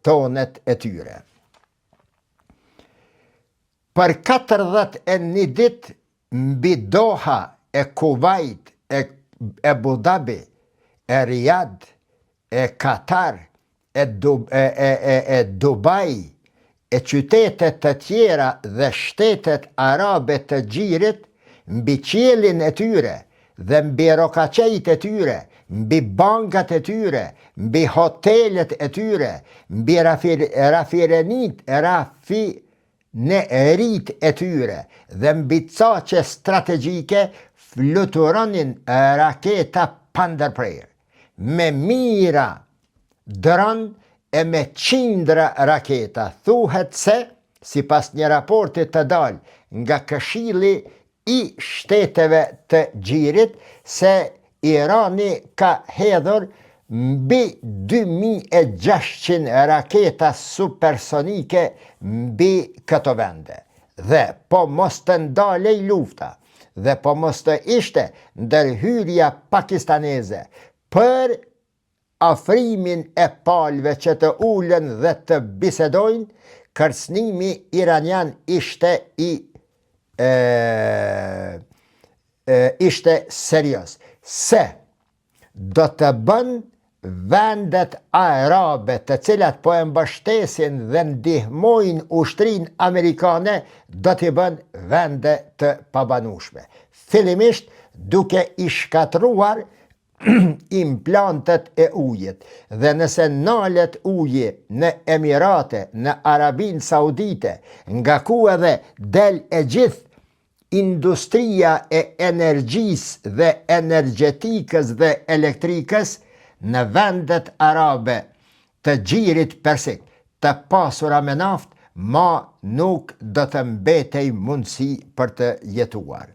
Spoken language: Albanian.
tonet e tyre. Për 41 dit mbi Doha, e Kuwait, e Abu Dhabi, e Riyadh, e Qatar, e Dubai, e qytetet të tjera dhe shtetet arabe të Gjirit, mbi qiellin e tyre dhe mbi rokaqejt e tyre, mbi bankat e tyre, mbi hotelet e tyre, mbi rafinerit e tyre dhe mbi caqe strategjike fluturonin raketa pandërprerë, me mira dron e me qindra raketa. Thuhet se, sipas një raporti të dal nga Këshilli i Shteteve të Gjirit, se Irani ka hedhur mbi 2600 raketa supersonike mbi këto vende. Dhe po mos të ndalej lufta, dhe po mos të ishte ndërhyrja pakistaneze për afrimin e palëve që të ulen dhe të bisedojnë, kërcënimi iranian ishte serios, se do të bën vendet arabe të cilat po e mbështesin dhe ndihmojnë ushtrinë amerikane, do t'i bën vende të pabanueshme. Fillimisht duke i shkatruar implantet e ujit, dhe nëse nalet uji në Emirate, në Arabinë Saudite, nga ku edhe del e gjithë industria e energjisë dhe energjetikës dhe elektrikës, në vendet arabe të Gjirit persik, të pasura me naftë, ma nuk do të mbetej mundësi për të jetuar.